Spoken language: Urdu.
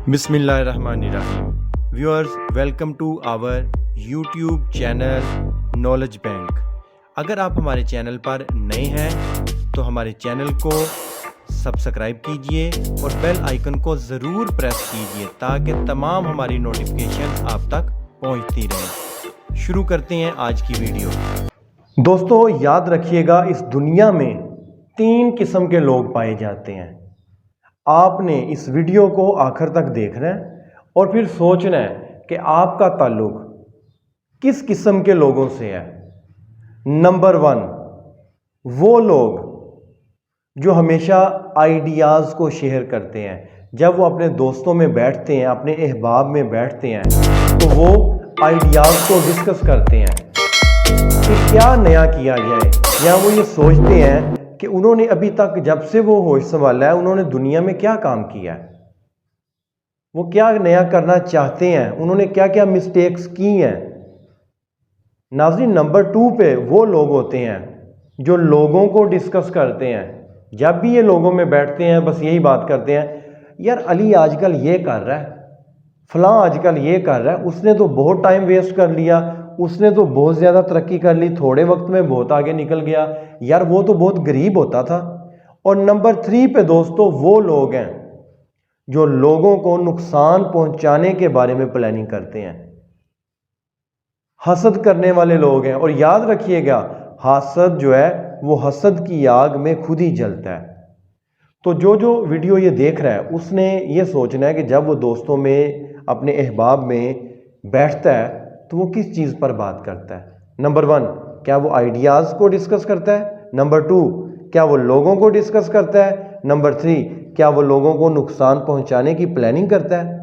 بسم اللہ الرحمن الرحیم viewers, welcome to our YouTube channel knowledge bank. اگر آپ ہمارے چینل پر نئے ہیں تو ہمارے چینل کو سبسکرائب کیجئے اور بیل آئیکن کو ضرور پریس کیجئے تاکہ تمام ہماری نوٹیفیکیشن آپ تک پہنچتی رہیں۔ شروع کرتے ہیں آج کی ویڈیو۔ دوستو یاد رکھیے گا، اس دنیا میں 3 قسم کے لوگ پائے جاتے ہیں۔ آپ نے اس ویڈیو کو آخر تک دیکھنا ہے اور پھر سوچنا ہے کہ آپ کا تعلق کس قسم کے لوگوں سے ہے۔ نمبر 1، وہ لوگ جو ہمیشہ آئیڈیاز کو شیئر کرتے ہیں۔ جب وہ اپنے دوستوں میں بیٹھتے ہیں، اپنے احباب میں بیٹھتے ہیں تو وہ آئیڈیاز کو ڈسکس کرتے ہیں کہ کیا نیا کیا جائے، یا وہ یہ سوچتے ہیں کہ انہوں نے ابھی تک جب سے وہ ہوش سنبھالا ہے انہوں نے دنیا میں کیا کام کیا ہے، وہ کیا نیا کرنا چاہتے ہیں، انہوں نے کیا کیا مسٹیکس کی ہیں۔ ناظرین، نمبر 2 پہ وہ لوگ ہوتے ہیں جو لوگوں کو ڈسکس کرتے ہیں۔ جب بھی یہ لوگوں میں بیٹھتے ہیں بس یہی بات کرتے ہیں، یار علی آج کل یہ کر رہا ہے، فلاں آج کل یہ کر رہا ہے، اس نے تو بہت ٹائم ویسٹ کر لیا، اس نے تو بہت زیادہ ترقی کر لی، تھوڑے وقت میں بہت آگے نکل گیا، یار وہ تو بہت غریب ہوتا تھا۔ اور نمبر 3 پہ دوستو وہ لوگ ہیں جو لوگوں کو نقصان پہنچانے کے بارے میں پلاننگ کرتے ہیں، حسد کرنے والے لوگ ہیں۔ اور یاد رکھیے گا، حسد جو ہے وہ حسد کی آگ میں خود ہی جلتا ہے۔ تو جو ویڈیو یہ دیکھ رہا ہے اس نے یہ سوچنا ہے کہ جب وہ دوستوں میں اپنے احباب میں بیٹھتا ہے تو وہ کس چیز پر بات کرتا ہے۔ نمبر 1، کیا وہ آئیڈیاز کو ڈسکس کرتا ہے۔ نمبر 2، کیا وہ لوگوں کو ڈسکس کرتا ہے۔ نمبر 3، کیا وہ لوگوں کو نقصان پہنچانے کی پلاننگ کرتا ہے۔